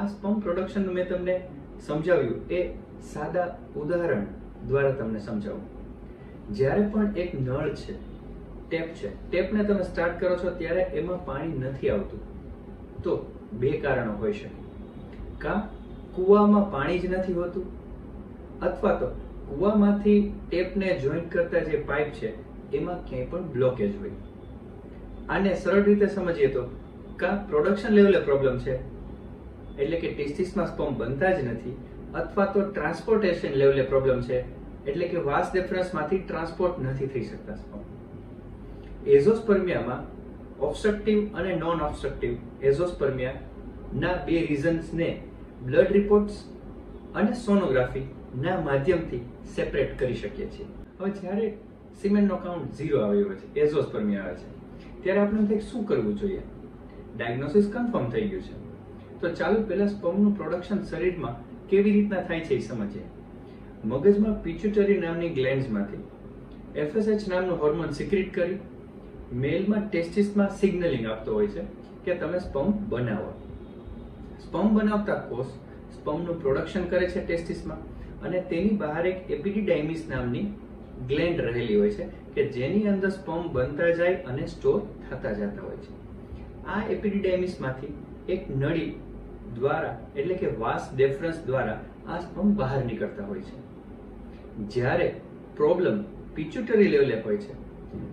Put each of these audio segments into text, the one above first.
આ સ્પર્મ પ્રોડક્શનનું મેં તમને સમજાવ્યું એ સાદા ઉદાહરણ દ્વારા તમને સમજાવું. જ્યારે પણ એક નળ છે, ટેપને તમે સ્ટાર્ટ કરો છો ત્યારે એમાં પાણી નથી આવતું, તો બે કારણો હોઈ શકે. કાં કૂવામાં પાણી જ નથી હોતું, અથવા તો કૂવામાંથી ટેપને જોઈન્ટ કરતા જે પાઇપ છે એમાં ક્યાંય પણ બ્લોકેજ હોય. આને સરળ રીતે સમજીએ તો કાં પ્રોડક્શન લેવલે પ્રોબ્લેમ છે, એટલે કે ટેસ્ટિસમાં સ્પર્મ બનતા જ નથી, અથવા તો ટ્રાન્સપોર્ટેશન લેવલે પ્રોબ્લેમ છે, એટલે કે વાસ ડેફરન્સમાંથી ટ્રાન્સપોર્ટ નથી થઈ શકતા સ્પર્મ. એઝોસ્પર્મિયામાં ઓબ્સ્ટ્રક્ટિવ અને નોન ઓબ્સ્ટ્રક્ટિવ એઝોસ્પર્મિયાના બે રીઝન્સને બ્લડ રિપોર્ટ્સ અને સોનોગ્રાફી ના માધ્યમથી સેપરેટ કરી શકીએ છીએ. હવે જ્યારે સિમેન્ટનો કાઉન્ટ 0 આવ્યો હોય છે, એઝોસ્પર્મિયા આવે છે, ત્યારે આપણે શું કરવું જોઈએ? ડાયગ્નોસિસ કન્ફર્મ થઈ ગયું છે, તો ચાલો પહેલા સ્પર્મનું પ્રોડક્શન શરીરમાં કેવી રીતના થાય છે એ સમજીએ. મગજમાં પિટ્યુટરી નામની ગ્લેન્ડ્સમાંથી FSH નામનું હોર્મોન સિક્રેટ કરી મેલમાં ટેસ્ટિસમાં સિગ્નલિંગ આપતો હોય છે કે તમે સ્પર્મ બનાવો. સ્પર્મ બનાવતા કોષ સ્પર્મનું પ્રોડક્શન કરે છે ટેસ્ટિસમાં, અને તેની બહાર એક એપિડિડાયમિસ નામની ગ્લેન્ડ રહેલી હોય છે કે જેની અંદર સ્પર્મ બનતા જાય અને સ્ટોર થતા જતા હોય છે. આ એપિડિડાયમિસમાંથી એક નળી દ્વારા, એટલે કે વાસ ડેફરન્સ દ્વારા આ સ્પર્મ બહાર નીકળતા હોય છે. જ્યારે પ્રોબ્લેમ પિટ્યુટરી લેવલે હોય છે,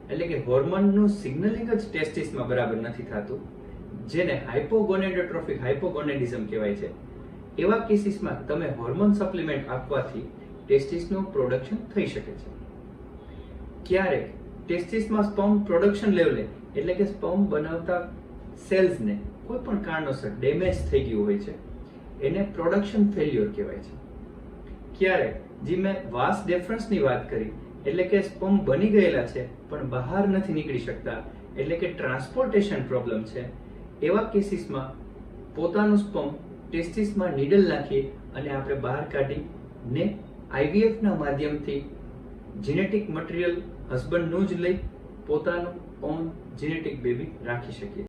એટલે કે હોર્મોનનું સિગ્નલિંગ જ ટેસ્ટિસમાં બરાબર નથી થતું, જેને હાઇપોગોનેડોટ્રોફિક હાઇપોગોનેડિઝમ કહેવાય છે, એવા કેસીસમાં તમે હોર્મોન સપ્લિમેન્ટ આપવાથી ટેસ્ટિસનું પ્રોડક્શન થઈ શકે છે. ક્યારેક ટેસ્ટિસમાં સ્પર્મ પ્રોડક્શન લેવલે, એટલે કે સ્પર્મ બનાવતા સેલ્સને કોઈ પણ કારણોસર ડેમેજ થઈ ગયું હોય છે, એને પ્રોડક્શન ફેલ્યોર કહેવાય છે. ક્યારેક જે મેં વાસ ડેફરન્સની વાત કરી, એટલે કે સ્પર્મ બની ગયેલા છે પણ બહાર નથી નીકળી શકતા, એટલે કે ટ્રાન્સપોર્ટેશન પ્રોબ્લેમ છે, એવા કેસીસમાં પોતાનું સ્પર્મ ટેસ્ટિસમાં નીડલ નાખી અને આપણે બહાર કાઢીને IVF ના માધ્યમથી જીનેટિક મટીરિયલ હસબન્ડનું જ લઈ પોતાનું ઓન જીનેટિક બેબી રાખી શકીએ.